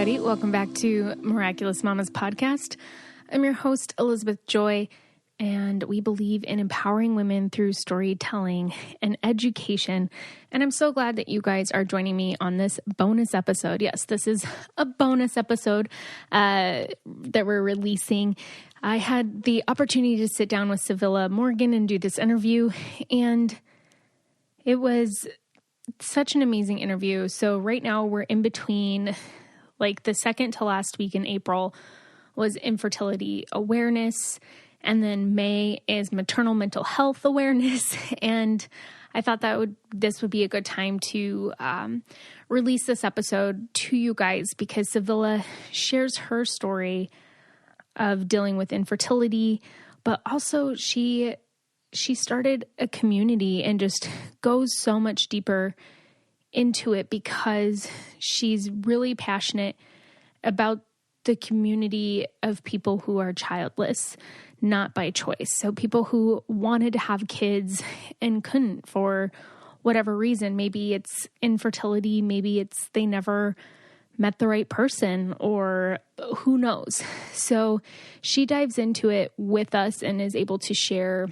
everybody. Welcome back to Miraculous Mamas podcast. I'm your host, Elizabeth Joy, and we believe in empowering women through storytelling and education. And I'm so glad that you guys are joining me on this bonus episode. Yes, this is a bonus episode that we're releasing. I had the opportunity to sit down with Civilla Morgan and do this interview, and it was such an amazing interview. So right now we're in between, like the second to last week in April was infertility awareness. And then May is maternal mental health awareness. And I thought this would be a good time to release this episode to you guys because Civilla shares her story of dealing with infertility, but also she started a community and just goes so much deeper into it because she's really passionate about the community of people who are childless, not by choice. So people who wanted to have kids and couldn't for whatever reason. Maybe it's infertility, maybe it's they never met the right person, or who knows. So she dives into it with us and is able to share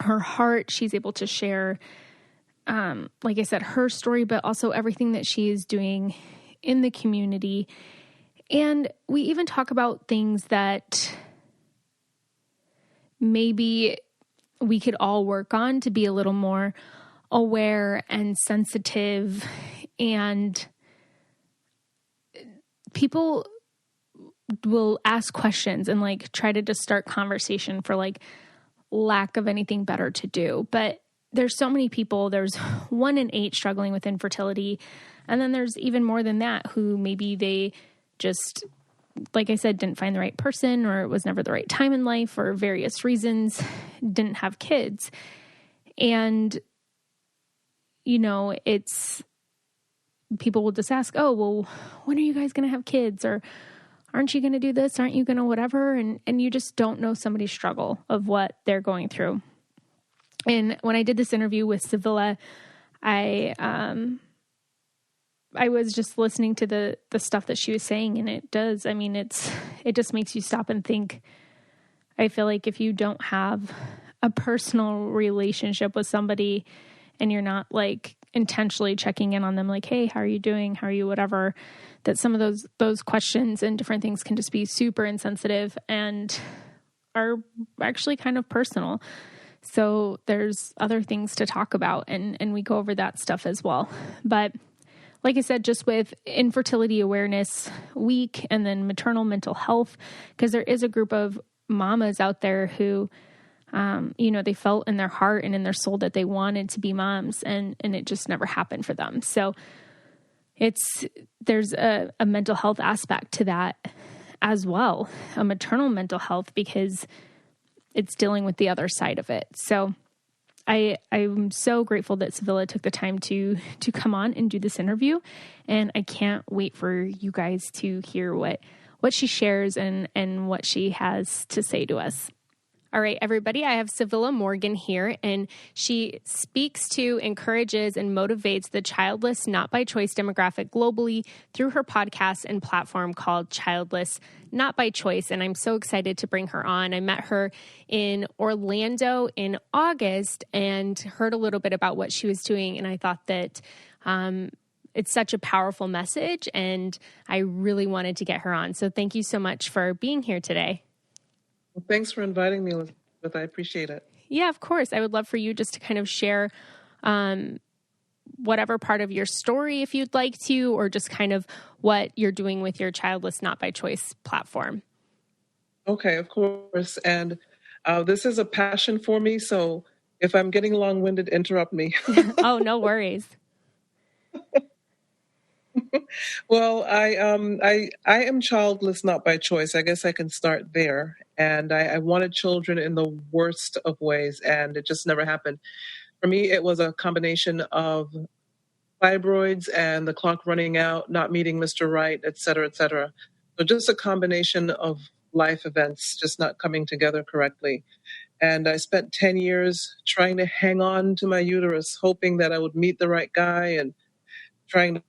her heart. She's able to share, like I said, her story, but also everything that she is doing in the community. And we even talk about things that maybe we could all work on to be a little more aware and sensitive. And people will ask questions and like try to just start conversation for like lack of anything better to do. But there's so many people, there's 1 in 8 struggling with infertility. And then there's even more than that who maybe they just, like I said, didn't find the right person, or it was never the right time in life, or various reasons didn't have kids. And, you know, it's, people will just ask, oh, well, when are you guys going to have kids? Or aren't you going to do this? Aren't you going to whatever? And you just don't know somebody's struggle of what they're going through. And when I did this interview with Civilla, I was just listening to the stuff that she was saying, and it does. I mean, it just makes you stop and think. I feel like if you don't have a personal relationship with somebody and you're not like intentionally checking in on them, like, hey, how are you doing? How are you? Whatever, that some of those questions and different things can just be super insensitive and are actually kind of personal. So there's other things to talk about, and we go over that stuff as well. But like I said, just with Infertility Awareness Week and then maternal mental health, because there is a group of mamas out there who, they felt in their heart and in their soul that they wanted to be moms, and it just never happened for them. So there's a mental health aspect to that as well, a maternal mental health, because it's dealing with the other side of it. So I'm so grateful that Civilla took the time to come on and do this interview. And I can't wait for you guys to hear what she shares and what she has to say to us. All right, everybody, I have Civilla Morgan here, and she speaks to, encourages, and motivates the childless, not by choice demographic globally through her podcast and platform called Childless, Not by Choice. And I'm so excited to bring her on. I met her in Orlando in August and heard a little bit about what she was doing. And I thought that it's such a powerful message, and I really wanted to get her on. So thank you so much for being here today. Well, thanks for inviting me, Elizabeth. I appreciate it. Yeah, of course. I would love for you just to kind of share whatever part of your story, if you'd like to, or just kind of what you're doing with your Childless Not by Choice platform. Okay, of course. And this is a passion for me, so if I'm getting long-winded, interrupt me. Oh, no worries. Well, I am childless, not by choice. I guess I can start there. And I wanted children in the worst of ways, and it just never happened. For me, it was a combination of fibroids and the clock running out, not meeting Mr. Right, et cetera, et cetera. So just a combination of life events just not coming together correctly. And I spent 10 years trying to hang on to my uterus, hoping that I would meet the right guy and trying to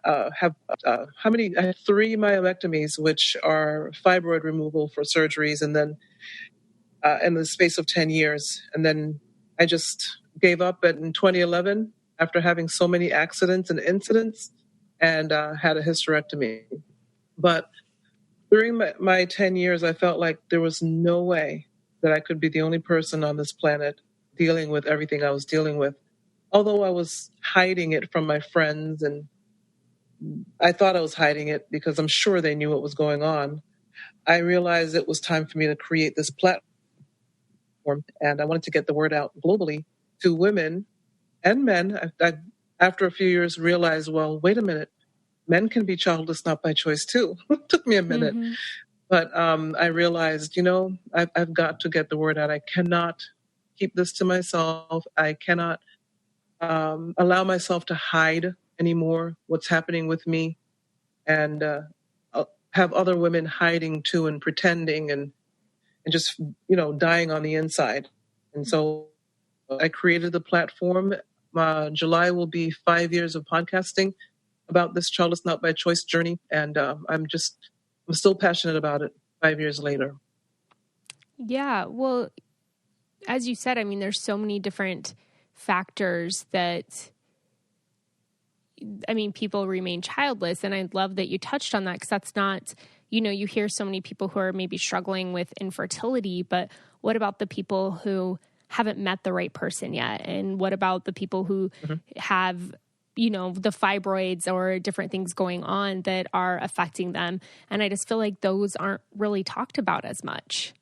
have how many? I had 3 myomectomies, which are fibroid removal for surgeries, and then in the space of 10 years. And then I just gave up in 2011 after having so many accidents and incidents, and had a hysterectomy. But during my 10 years, I felt like there was no way that I could be the only person on this planet dealing with everything I was dealing with. Although I was hiding it from my friends, and I thought I was hiding it because I'm sure they knew what was going on, I realized it was time for me to create this platform, and I wanted to get the word out globally to women and men. I after a few years, realized, well, wait a minute, men can be childless not by choice too. It took me a minute. Mm-hmm. But I realized, I've got to get the word out. I cannot keep this to myself. I cannot allow myself to hide anymore what's happening with me, and have other women hiding too and pretending and just, dying on the inside. And so I created the platform. July will be 5 years of podcasting about this childless not by choice journey. And I'm still passionate about it 5 years later. Yeah. Well, as you said, I mean, there's so many different factors that, I mean, people remain childless. And I love that you touched on that, because that's not, you hear so many people who are maybe struggling with infertility, but what about the people who haven't met the right person yet? And what about the people who have, the fibroids or different things going on that are affecting them? And I just feel like those aren't really talked about as much.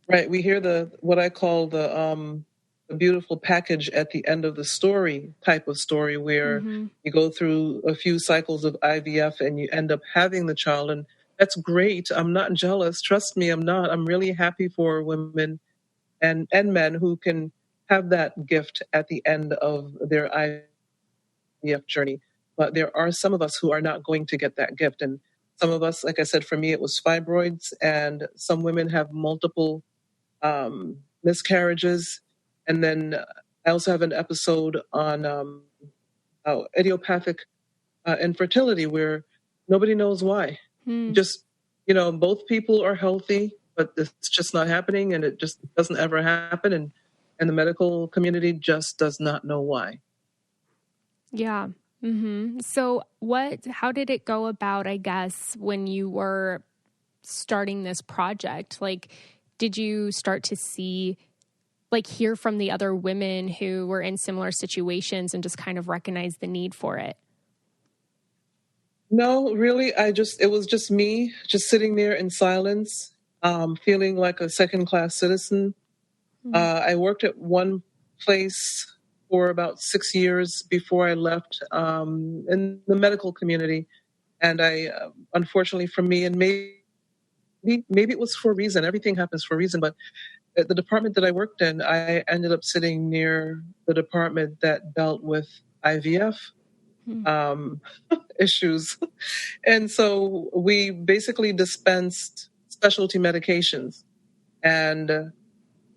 Right. We hear what I call the beautiful package at the end of the story type of story, where you go through a few cycles of IVF and you end up having the child. And that's great. I'm not jealous. Trust me, I'm not. I'm really happy for women and men who can have that gift at the end of their IVF journey. But there are some of us who are not going to get that gift. And some of us, like I said, for me, it was fibroids, and some women have multiple miscarriages. And then I also have an episode on idiopathic infertility, where nobody knows why. Just, both people are healthy, but it's just not happening, and it just doesn't ever happen. And the medical community just does not know why. Yeah. Mm-hmm. So how did it go about, I guess, when you were starting this project? Like, did you start to hear from the other women who were in similar situations and just kind of recognize the need for it? No, really. It was just me just sitting there in silence, feeling like a second-class citizen. I worked at one place for about 6 years before I left, in the medical community. And I, unfortunately for me, and maybe it was for a reason, everything happens for a reason, but at the department that I worked in, I ended up sitting near the department that dealt with IVF issues. And so we basically dispensed specialty medications, and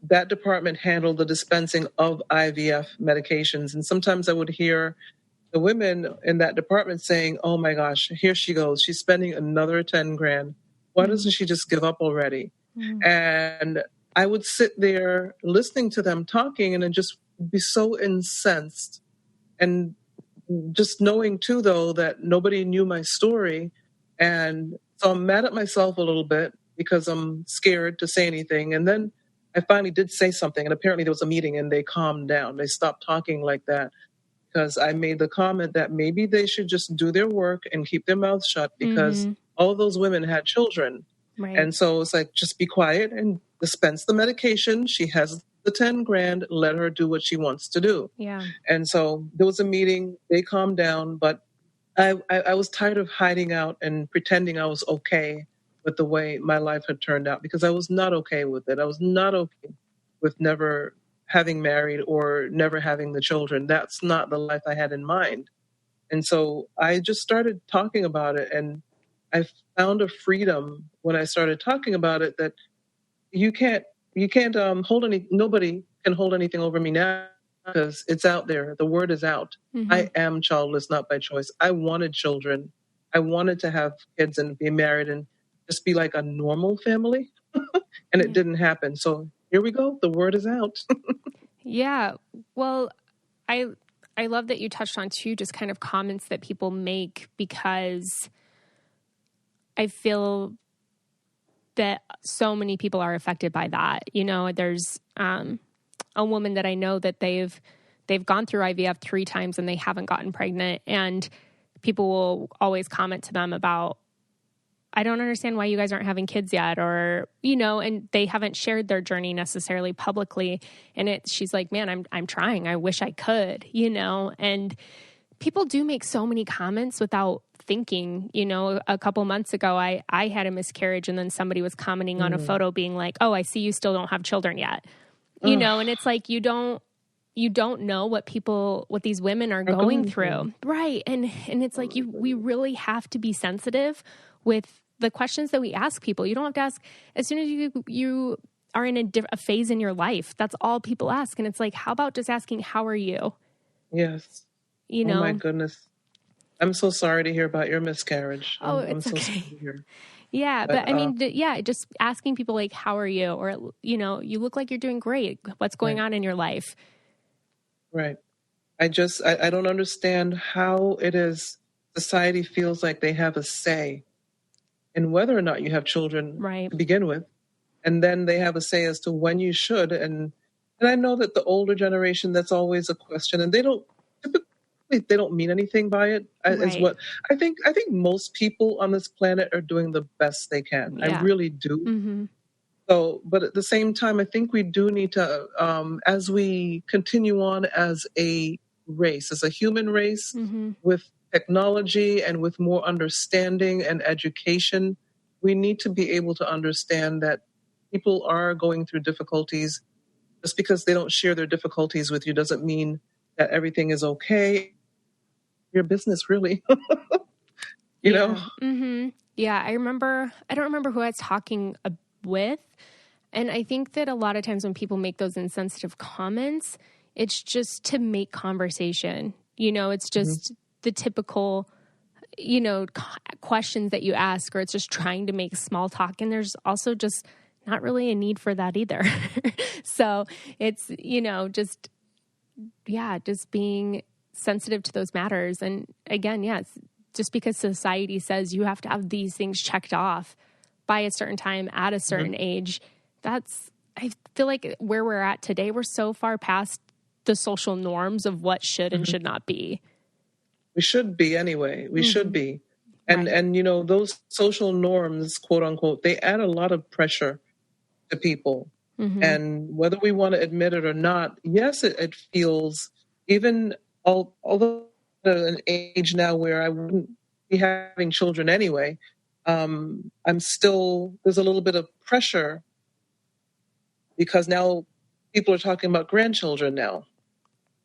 that department handled the dispensing of IVF medications. And sometimes I would hear the women in that department saying, "Oh my gosh, here she goes. She's spending another 10 grand. Why doesn't she just give up already?" And I would sit there listening to them talking and then just be so incensed. And just knowing too, though, that nobody knew my story. And so I'm mad at myself a little bit because I'm scared to say anything. And then I finally did say something, and apparently there was a meeting and they calmed down. They stopped talking like that, because I made the comment that maybe they should just do their work and keep their mouths shut, because all of those women had children. Right. And so it's like, just be quiet and dispense the medication. She has the 10 grand, let her do what she wants to do. Yeah. And so there was a meeting, they calmed down, but I was tired of hiding out and pretending I was okay with the way my life had turned out, because I was not okay with it. I was not okay with never having married or never having the children. That's not the life I had in mind. And so I just started talking about it, and I found a freedom when I started talking about it, that you can't hold nobody can hold anything over me now. because it's out there. The word is out. Mm-hmm. I am childless, not by choice. I wanted children. I wanted to have kids and be married and just be like a normal family. And it didn't happen. So here we go. The word is out. Yeah. Well, I love that you touched on too, just kind of comments that people make, because I feel that so many people are affected by that. You know, there's a woman that I know that they've gone through IVF 3 times and they haven't gotten pregnant, and people will always comment to them about, I don't understand why you guys aren't having kids yet, or, you know, and they haven't shared their journey necessarily publicly. And she's like, man, I'm trying. I wish I could, you know, and people do make so many comments without thinking. You know, a couple months ago, I had a miscarriage, and then somebody was commenting on a photo being like, oh, I see you still don't have children yet, you know, and it's like, you don't know what these women are going through. Right. And it's like, we really have to be sensitive with the questions that we ask people. You don't have to ask as soon as you are in a phase in your life. That's all people ask. And it's like, how about just asking, how are you? Yes. You know, oh my goodness. I'm so sorry to hear about your miscarriage. It's I'm so okay. sorry to hear. Yeah. But I mean, just asking people like, how are you? Or, you know, you look like you're doing great. What's going on in your life? Right. I don't understand how it is society feels like they have a say in whether or not you have children to begin with. And then they have a say as to when you should. And I know that the older generation, that's always a question, and they don't mean anything by it. Is what I think most people on this planet are doing the best they can. Yeah. I really do. Mm-hmm. So, but at the same time, I think we do need to, as we continue on as a race, as a human race, with technology and with more understanding and education, we need to be able to understand that people are going through difficulties. Just because they don't share their difficulties with you doesn't mean that everything is okay. Your business, really. you know? Mm-hmm. Yeah, I don't remember who I was talking with. And I think that a lot of times when people make those insensitive comments, it's just to make conversation. You know, it's just the typical, you know, questions that you ask, or it's just trying to make small talk. And there's also just not really a need for that either. So it's, you know, just being sensitive to those matters. And again, it's just because society says you have to have these things checked off by a certain time at a certain age, I feel like where we're at today, we're so far past the social norms of what should and should not be. We should be anyway. We should be. And you know, those social norms, quote unquote, they add a lot of pressure to people. And whether we want to admit it or not, yes, it feels, even although at an age now where I wouldn't be having children anyway, I'm still, there's a little bit of pressure because now people are talking about grandchildren now.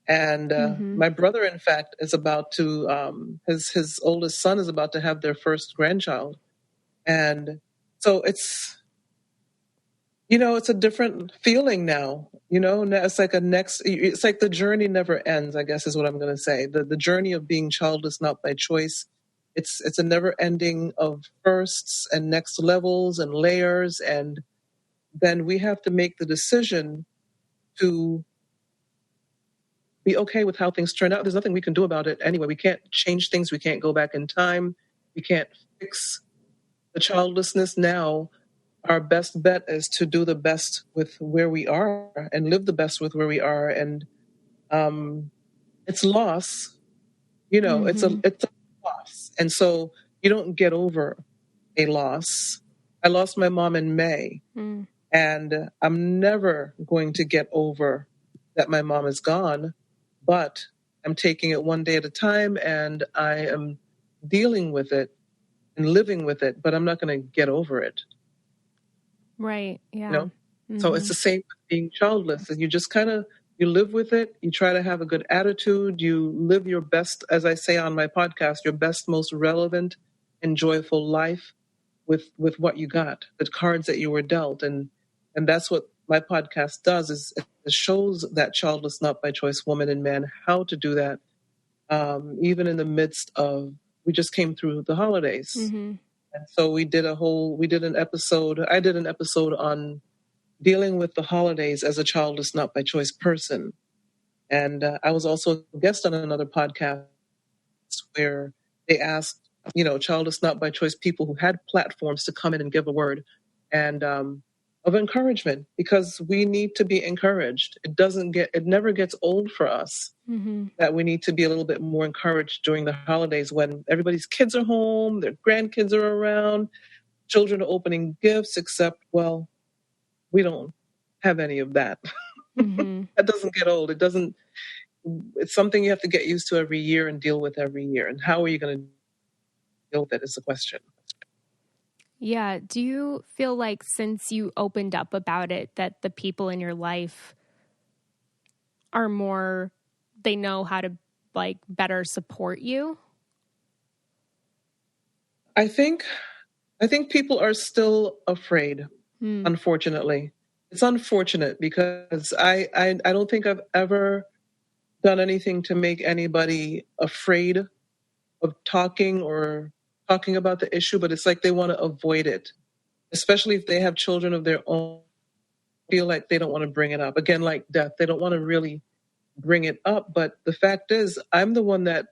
And my brother, in fact, is about to, his oldest son is about to have their first grandchild. And so it's, you know, it's a different feeling now. You know, it's like it's like the journey never ends, I guess is what I'm going to say. The journey of being childless, not by choice. It's a never ending of firsts and next levels and layers. And then we have to make the decision to be okay with how things turn out. There's nothing we can do about it anyway. We can't change things. We can't go back in time. We can't fix the childlessness now. Our best bet is to do the best with where we are and live the best with where we are. And it's loss, you know, it's a loss. And so you don't get over a loss. I lost my mom in May, and I'm never going to get over that my mom is gone, but I'm taking it one day at a time, and I am dealing with it and living with it, but I'm not going to get over it. Right. Yeah. You know? So it's the same with being childless. You just you live with it. You try to have a good attitude. You live your best, as I say on my podcast, your best, most relevant and joyful life with what you got, the cards that you were dealt. And that's what my podcast does is it shows that childless, not by choice woman and man how to do that, even in the midst of, we just came through the holidays. Mm-hmm. And so we did an episode, I did an episode on dealing with the holidays as a childless, not by choice person. And I was also a guest on another podcast where they asked, childless, not by choice people who had platforms to come in and give a word and of encouragement, because we need to be encouraged. It never gets old for us. Mm-hmm. That we need to be a little bit more encouraged during the holidays when everybody's kids are home, their grandkids are around, children are opening gifts, except, well, we don't have any of that. Mm-hmm. That doesn't get old. It's something you have to get used to every year and deal with every year. And how are you going to deal with it is the question. Yeah. Do you feel like since you opened up about it, that the people in your life are more, they know how to like better support you? I think people are still afraid, unfortunately. It's unfortunate because I don't think I've ever done anything to make anybody afraid of talking about the issue, but it's like they want to avoid it, especially if they have children of their own. Feel like they don't want to bring it up. Again, like death, they don't want to really bring it up. But the fact is, I'm the one that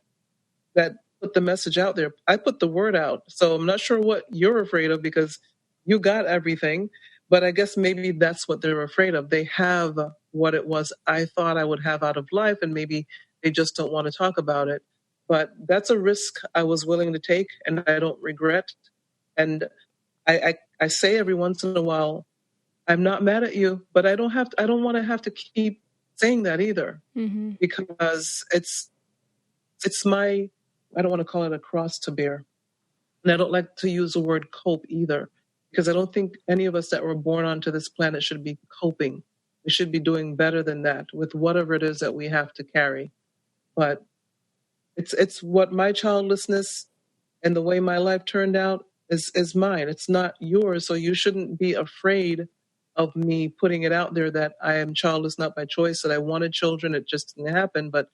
put the message out there. I put the word out. So I'm not sure what you're afraid of because you got everything. But I guess maybe that's what they're afraid of. They have what it was I thought I would have out of life, and maybe they just don't want to talk about it. But that's a risk I was willing to take, and I don't regret. And I say every once in a while, I'm not mad at you, but I don't want to have to keep saying that either, because it's my, I don't want to call it a cross to bear. And I don't like to use the word cope either, because I don't think any of us that were born onto this planet should be coping. We should be doing better than that with whatever it is that we have to carry. But it's what my childlessness and the way my life turned out is mine. It's not yours. So you shouldn't be afraid of me putting it out there that I am childless, not by choice, that I wanted children. It just didn't happen. But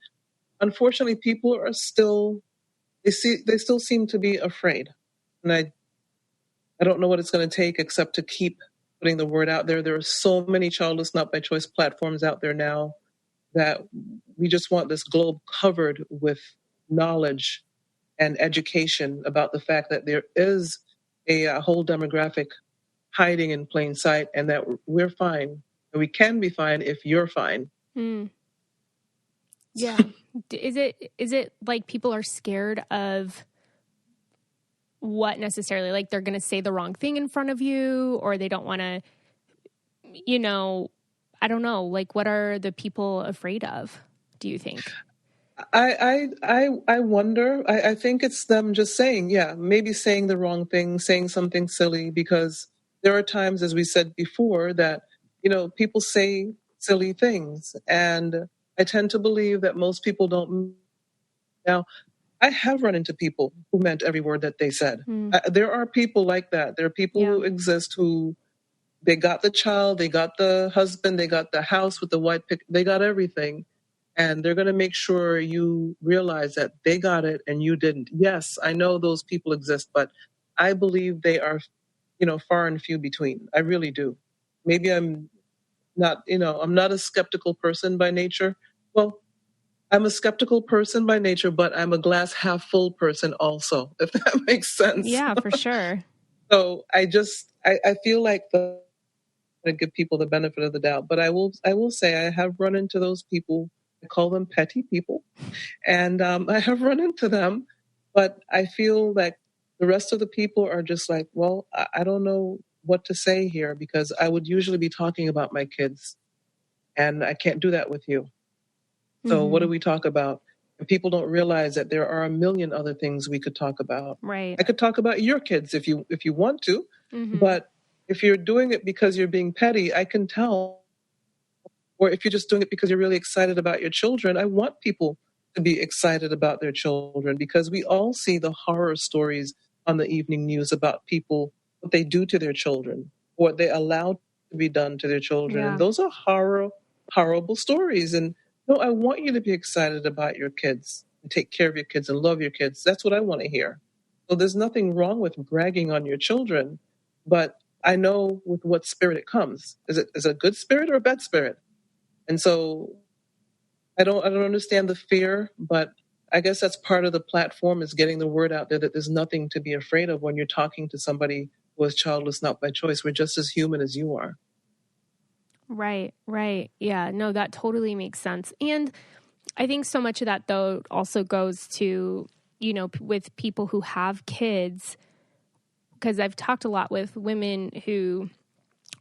unfortunately, people are still, they still seem to be afraid. And I don't know what it's going to take except to keep putting the word out there. There are so many childless, not by choice platforms out there now that we just want this globe covered with knowledge and education about the fact that there is a whole demographic hiding in plain sight, and that we're fine. And we can be fine if you're fine. Yeah. Is it like people are scared of what necessarily, like they're going to say the wrong thing in front of you, or they don't want to, I don't know, like what are the people afraid of, do you think? I wonder. I think it's them just saying, maybe saying the wrong thing, saying something silly, because there are times, as we said before, that, people say silly things. And I tend to believe that most people don't. Now, I have run into people who meant every word that they said. There are people like that. There are people who exist who, they got the child, they got the husband, they got the house with the white pick, they got everything. And they're going to make sure you realize that they got it and you didn't. Yes, I know those people exist, but I believe they are, far and few between. I really do. Maybe I'm not a skeptical person by nature. Well, I'm a skeptical person by nature, but I'm a glass half full person also, if that makes sense. Yeah, for sure. So I feel like to give people the benefit of the doubt, but I will say I have run into those people. I call them petty people, and I have run into them, but I feel like the rest of the people are just like, well, I don't know what to say here, because I would usually be talking about my kids, and I can't do that with you. So what do we talk about? And people don't realize that there are a million other things we could talk about. Right. I could talk about your kids if you want to, but if you're doing it because you're being petty, I can tell. Or if you're just doing it because you're really excited about your children, I want people to be excited about their children, because we all see the horror stories on the evening news about people, what they do to their children, what they allow to be done to their children. Yeah. And those are horrible stories. And no, I want you to be excited about your kids and take care of your kids and love your kids. That's what I want to hear. So there's nothing wrong with bragging on your children, but I know with what spirit it comes. Is it a good spirit or a bad spirit? And so I don't understand the fear, but I guess that's part of the platform, is getting the word out there that there's nothing to be afraid of when you're talking to somebody who is childless not by choice. We're just as human as you are. Right. Yeah, no, that totally makes sense. And I think so much of that, though, also goes to, with people who have kids, because I've talked a lot with women who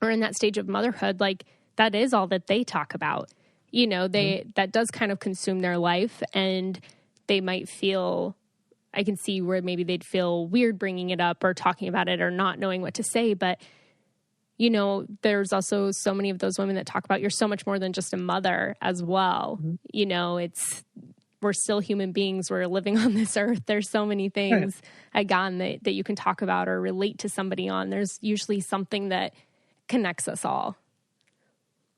are in that stage of motherhood, like that is all that they talk about. That does kind of consume their life, and they might feel, I can see where maybe they'd feel weird bringing it up or talking about it or not knowing what to say. But, there's also so many of those women that talk about you're so much more than just a mother as well. Mm-hmm. We're still human beings. We're living on this earth. There's so many things, again, that you can talk about or relate to somebody on. There's usually something that connects us all.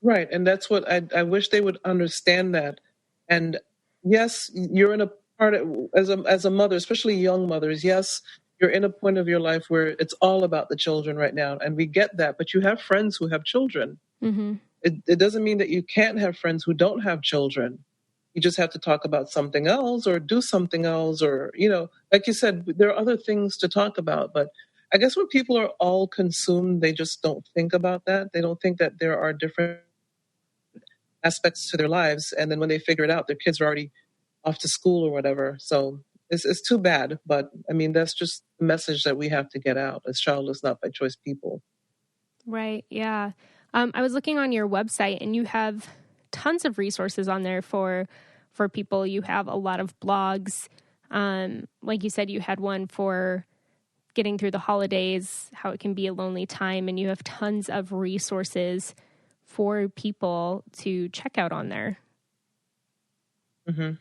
Right. And that's what I wish they would understand that. And yes, you're in a part as a mother, especially young mothers. Yes, you're in a point of your life where it's all about the children right now. And we get that. But you have friends who have children. Mm-hmm. It doesn't mean that you can't have friends who don't have children. You just have to talk about something else or do something else, or, like you said, there are other things to talk about. But I guess when people are all consumed, they just don't think about that. They don't think that there are different aspects to their lives. And then when they figure it out, their kids are already off to school or whatever. So it's too bad. But I mean, that's just the message that we have to get out as childless, not by choice people. Right. Yeah. I was looking on your website, and you have tons of resources on there for people. You have a lot of blogs. Like you said, you had one for getting through the holidays, how it can be a lonely time, and you have tons of resources for people to check out on there. Mm-hmm.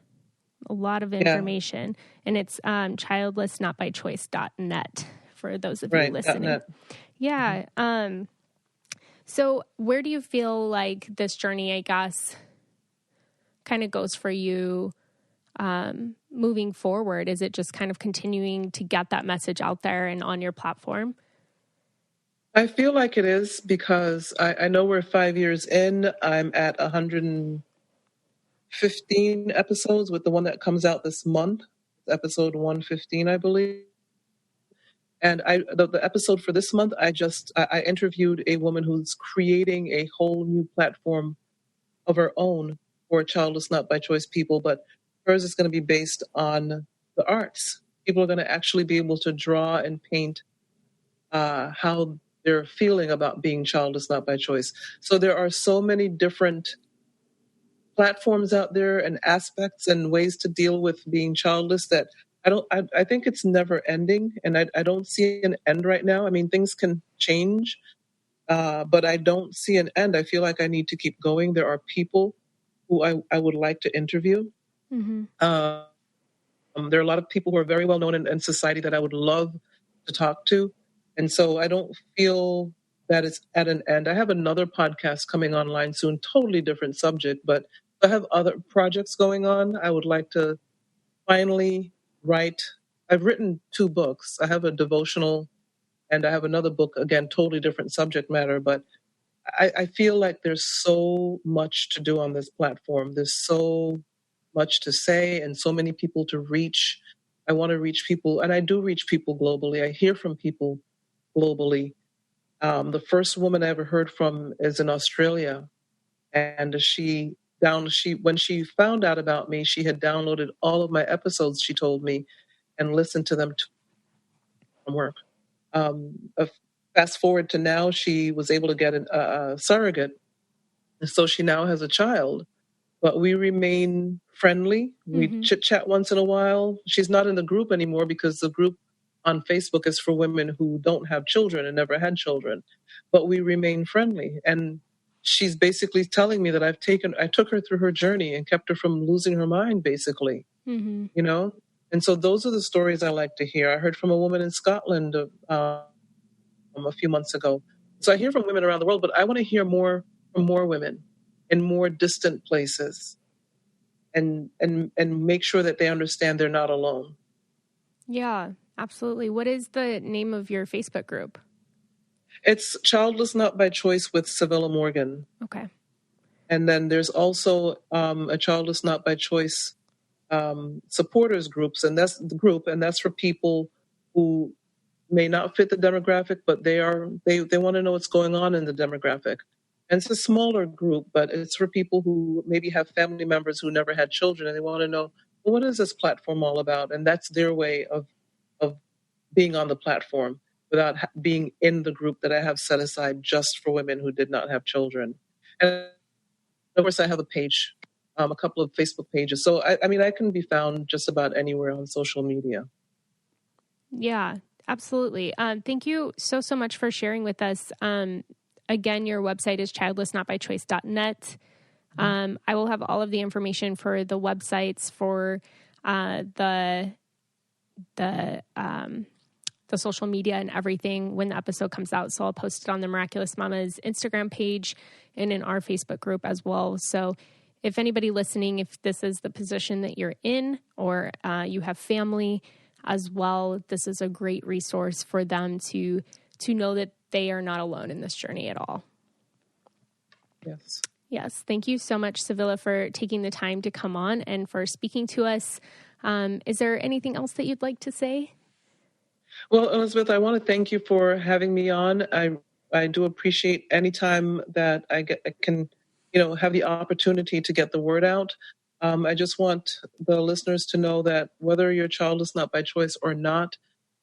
A lot of information. And it's childlessnotbychoice.net for those of you listening. .net. Yeah. Mm-hmm. So where do you feel like this journey, I guess, kind of goes for you moving forward? Is it just kind of continuing to get that message out there and on your platform? I feel like it is, because I know we're 5 years in. I'm at 115 episodes with the one that comes out this month, episode 115, I believe. And the episode for this month, I interviewed a woman who's creating a whole new platform of her own for childless, not by choice people, but hers is going to be based on the arts. People are going to actually be able to draw and paint how they're feeling about being childless, not by choice. So there are so many different platforms out there and aspects and ways to deal with being childless that I think it's never ending, and I don't see an end right now. I mean, things can change, but I don't see an end. I feel like I need to keep going. There are people who I would like to interview. Mm-hmm. There are a lot of people who are very well known in society that I would love to talk to. And so I don't feel that it's at an end. I have another podcast coming online soon, totally different subject, but I have other projects going on. I would like to finally write. I've written 2 books. I have a devotional, and I have another book, again, totally different subject matter. But I feel like there's so much to do on this platform. There's so much to say and so many people to reach. I want to reach people, and I do reach people globally. I hear from people globally. The first woman I ever heard from is in Australia, and when she found out about me, she had downloaded all of my episodes, she told me, and listened to them from work. Fast forward to now, she was able to get a surrogate, and so she now has a child. But we remain friendly. We chit-chat once in a while. She's not in the group anymore because the group on Facebook is for women who don't have children and never had children. But we remain friendly. And she's basically telling me that I took her through her journey and kept her from losing her mind, basically. Mm-hmm. And so those are the stories I like to hear. I heard from a woman in Scotland a few months ago So I hear from women around the world, but I want to hear more from more women in more distant places, and make sure that they understand they're not alone. Yeah, absolutely. What is the name of your Facebook group? It's Childless Not by Choice with Civilla Morgan. Okay. And then there's also a Childless Not by Choice supporters groups, and that's for people who may not fit the demographic, but they want to know what's going on in the demographic. And it's a smaller group, but it's for people who maybe have family members who never had children, and they want to know, well, what is this platform all about? And that's their way of being on the platform without being in the group that I have set aside just for women who did not have children. And of course, I have a page, a couple of Facebook pages. So, I mean, I can be found just about anywhere on social media. Yeah, absolutely. Thank you so much for sharing with us. Again, your website is childlessnotbychoice.net. I will have all of the information for the websites for the social media and everything when the episode comes out. So I'll post it on the Miraculous Mamas Instagram page and in our Facebook group as well. So if anybody listening, if this is the position that you're in, or you have family as well, this is a great resource for them to know that they are not alone in this journey at all. Yes. Yes. Thank you so much, Civilla, for taking the time to come on and for speaking to us. Is there anything else that you'd like to say? Well, Elizabeth, I want to thank you for having me on. I do appreciate any time that I can have the opportunity to get the word out. I just want the listeners to know that whether you're childless not by choice or not,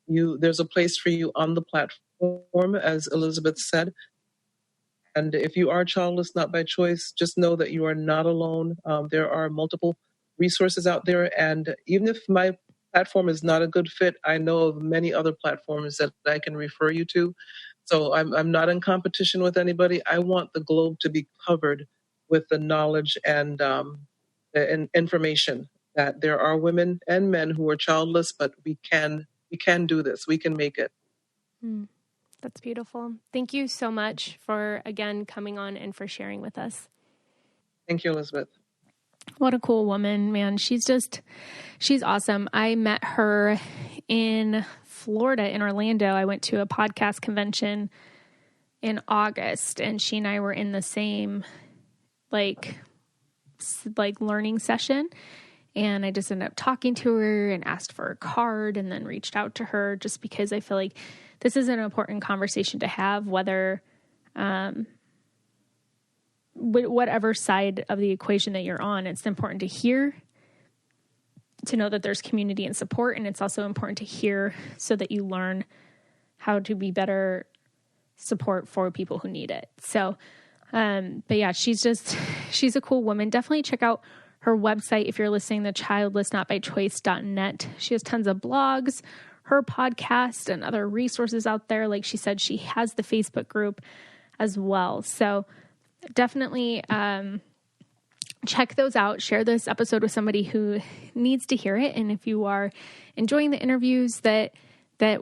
there's a place for you on the platform, as Elizabeth said. And if you are childless not by choice, just know that you are not alone. There are multiple resources out there. And even if my platform is not a good fit, I know of many other platforms that I can refer you to. So I'm not in competition with anybody. I want the globe to be covered with the knowledge and information that there are women and men who are childless, but we can do this. We can make it. That's beautiful. Thank you so much for, again, coming on and for sharing with us. Thank you, Elizabeth. What a cool woman, man. She's awesome. I met her in Florida, in Orlando. I went to a podcast convention in August, and she and I were in the same like learning session. And I just ended up talking to her and asked for a card, and then reached out to her just because I feel like this is an important conversation to have, whether, whatever side of the equation that you're on. It's important to hear, to know that there's community and support. And it's also important to hear so that you learn how to be better support for people who need it. So, but yeah, she's a cool woman. Definitely check out her website if you're listening to childlessnotbychoice.net. She has tons of blogs, her podcast, and other resources out there. Like she said, she has the Facebook group as well. So definitely check those out. Share this episode with somebody who needs to hear it. And if you are enjoying the interviews that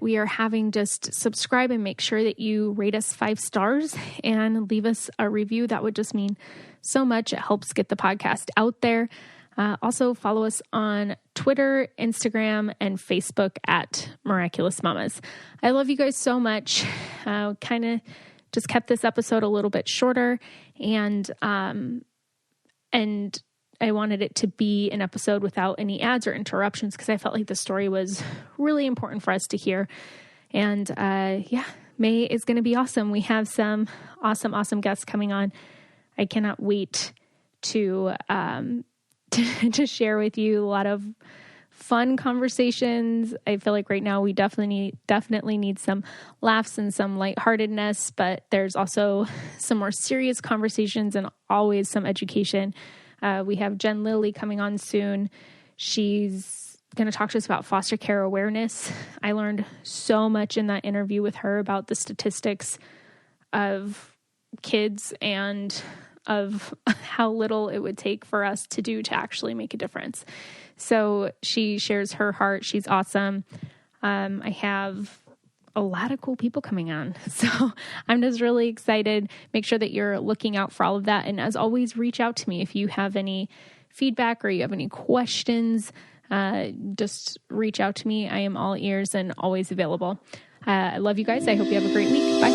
we are having, just subscribe and make sure that you rate us 5 stars and leave us a review. That would just mean so much. It helps get the podcast out there. Also follow us on Twitter, Instagram, and Facebook at Miraculous Mamas. I love you guys so much. Kind of just kept this episode a little bit shorter, and I wanted it to be an episode without any ads or interruptions because I felt like the story was really important for us to hear. And May is going to be awesome. We have some awesome guests coming on. I cannot wait to share with you a lot of fun conversations. I feel like right now we definitely need some laughs and some lightheartedness, but there's also some more serious conversations and always some education. We have Jen Lilly coming on soon. She's going to talk to us about foster care awareness. I learned so much in that interview with her about the statistics of kids and of how little it would take for us to do to actually make a difference. So she shares her heart. She's awesome. I have a lot of cool people coming on. So I'm just really excited. Make sure that you're looking out for all of that. And as always, reach out to me if you have any feedback or you have any questions. Just reach out to me. I am all ears and always available. I love you guys. I hope you have a great week. Bye.